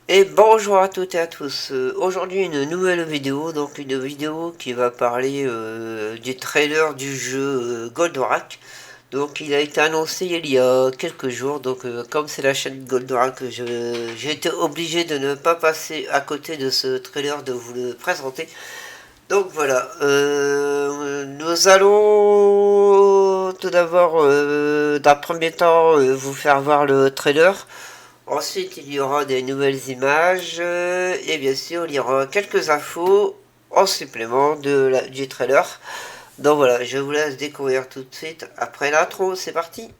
Et bonjour à toutes et à tous. Aujourd'hui une nouvelle vidéo, donc une vidéo qui va parler du trailer du jeu Goldorak. Donc il a été annoncé il y a quelques jours, donc comme c'est la chaîne Goldorak, j'ai été obligé de ne pas passer à côté de ce trailer, de vous le présenter. Donc voilà, nous allons tout d'abord, d'un premier temps, vous faire voir le trailer. Ensuite, il y aura des nouvelles images et bien sûr, il y aura quelques infos en supplément du trailer. Donc voilà, je vous laisse découvrir tout de suite après l'intro. C'est parti!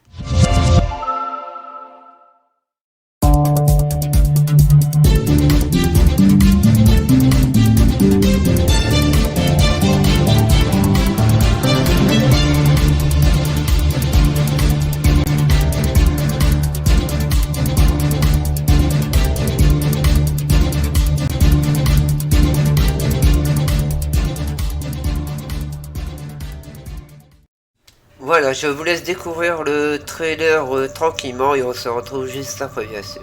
Voilà, je vous laisse découvrir le trailer tranquillement et on se retrouve juste après, bien sûr.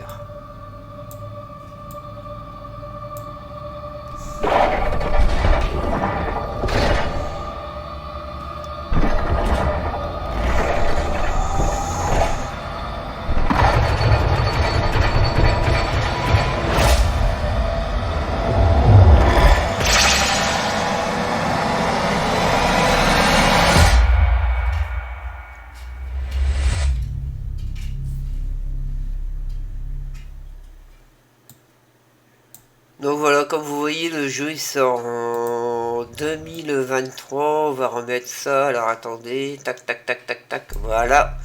Donc voilà, comme vous voyez, le jeu il sort en 2023. On va remettre ça. Alors attendez, tac tac tac tac tac. Voilà.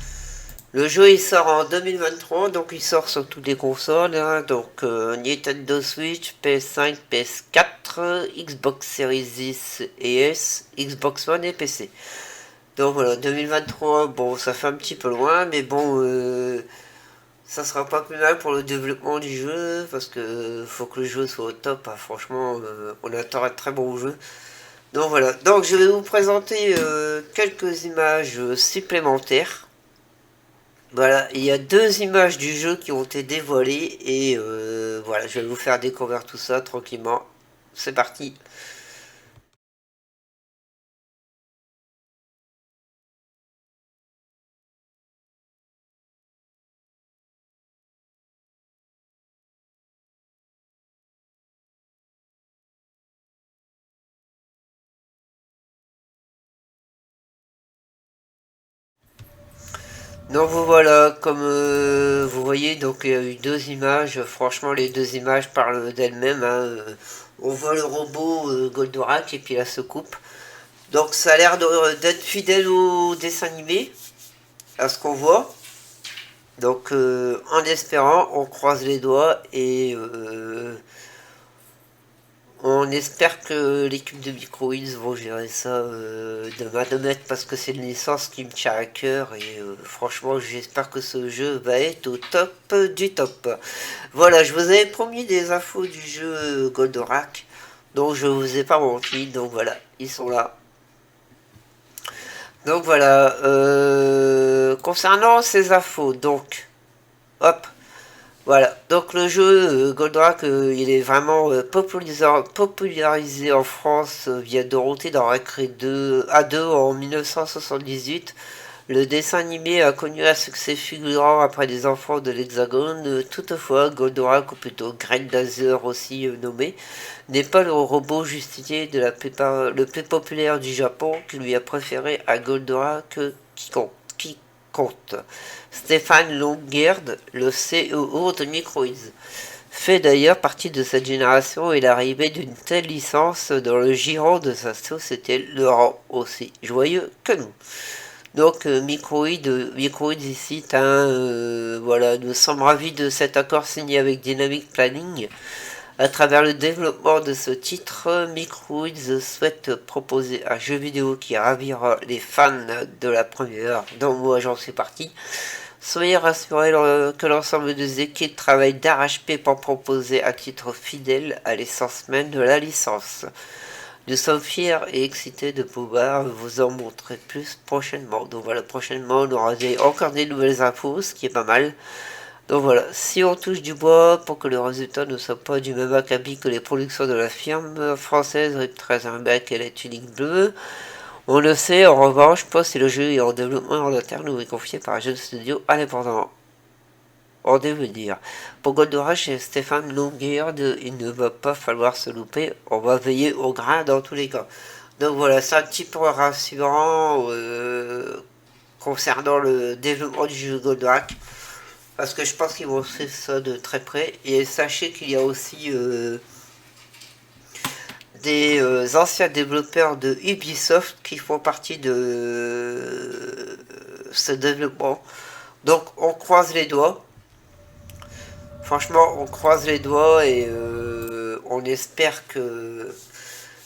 Le jeu il sort en 2023, donc il sort sur toutes les consoles, hein, donc Nintendo Switch, PS5, PS4, Xbox Series X et S, Xbox One et PC. Donc voilà, 2023, bon ça fait un petit peu loin, mais bon, ça sera pas plus mal pour le développement du jeu, parce que faut que le jeu soit au top, hein, franchement, on attend un très bon jeu. Donc voilà, donc je vais vous présenter quelques images supplémentaires. Voilà, il y a deux images du jeu qui ont été dévoilées et voilà, je vais vous faire découvrir tout ça tranquillement. C'est parti. Donc vous voilà, comme vous voyez, donc il y a eu deux images. Franchement, les deux images parlent d'elles-mêmes, hein. On voit le robot Goldorak et puis la soucoupe. Donc ça a l'air d'être fidèle au dessin animé, à ce qu'on voit. Donc en espérant, on croise les doigts et on espère que l'équipe de Microids vont gérer ça de main de maître parce que c'est une licence qui me tient à cœur et franchement j'espère que ce jeu va être au top du top. Voilà, je vous avais promis des infos du jeu Goldorak, donc je vous ai pas menti, donc voilà, ils sont là. Donc voilà, concernant ces infos, donc, hop, voilà, donc le jeu Goldorak, il est vraiment popularisé en France via Dorothée dans Recré 2 A2 en 1978. Le dessin animé a connu un succès fulgurant après des enfants de l'Hexagone. Toutefois, Goldorak, ou plutôt Grendazer aussi nommé, n'est pas le robot justicier le plus populaire du Japon qui lui a préféré à Goldorak qui compte. Stéphane Longuerd, le CEO de Microids, fait d'ailleurs partie de cette génération et l'arrivée d'une telle licence dans le giron de sa société le rend aussi joyeux que nous. Donc Microids ici, voilà, nous sommes ravis de cet accord signé avec Dynamic Planning. À travers le développement de ce titre, Microids souhaite proposer un jeu vidéo qui ravira les fans de la première heure, dont moi j'en suis parti. Soyez rassurés que l'ensemble des équipes travaillent d'arrache-pied pour proposer un titre fidèle à l'essence même de la licence. Nous sommes fiers et excités de pouvoir vous en montrer plus prochainement. Donc voilà, prochainement on aura encore des nouvelles infos, ce qui est pas mal. Donc voilà, si on touche du bois pour que le résultat ne soit pas du même acabit que les productions de la firme française Rip 13 et la Tunique Bleue, on le sait, en revanche, pas si le jeu est en développement en interne ou est confié par un jeune studio indépendant. En devenir. Pour Goldorak et Stéphane Longueur, il ne va pas falloir se louper, on va veiller au grain dans tous les cas. Donc voilà, c'est un petit peu rassurant concernant le développement du jeu Goldorak, parce que je pense qu'ils vont suivre ça de très près. Et sachez qu'il y a aussi des anciens développeurs de Ubisoft qui font partie de ce développement. Donc on croise les doigts. Franchement, on croise les doigts et on espère que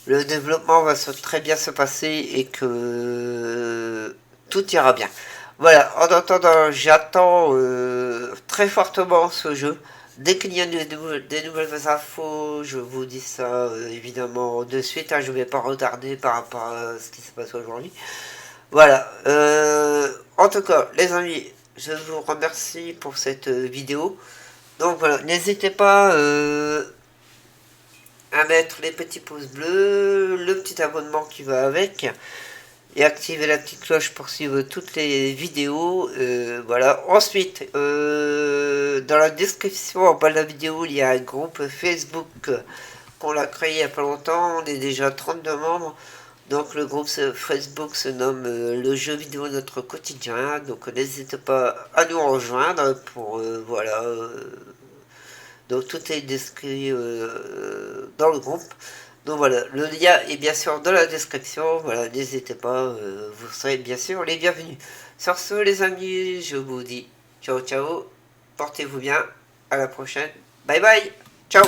le développement va très bien se passer et que tout ira bien. Voilà, en attendant, j'attends très fortement ce jeu. Dès qu'il y a des nouvelles infos, je vous dis ça évidemment de suite. Hein, je ne vais pas retarder par rapport à ce qui se passe aujourd'hui. Voilà. En tout cas, les amis, je vous remercie pour cette vidéo. Donc voilà, n'hésitez pas à mettre les petits pouces bleus, le petit abonnement qui va avec, et activer la petite cloche pour suivre toutes les vidéos. Voilà. Ensuite, dans la description en bas de la vidéo, il y a un groupe Facebook qu'on a créé il n'y a pas longtemps. On est déjà 32 membres. Donc le groupe Facebook se nomme le jeu vidéo notre quotidien. Donc n'hésitez pas à nous rejoindre pour voilà. Donc tout est décrit dans le groupe. Donc voilà, le lien est bien sûr dans la description. Voilà, n'hésitez pas, vous serez bien sûr les bienvenus. Sur ce, les amis, je vous dis ciao ciao, portez-vous bien, à la prochaine, bye bye, ciao.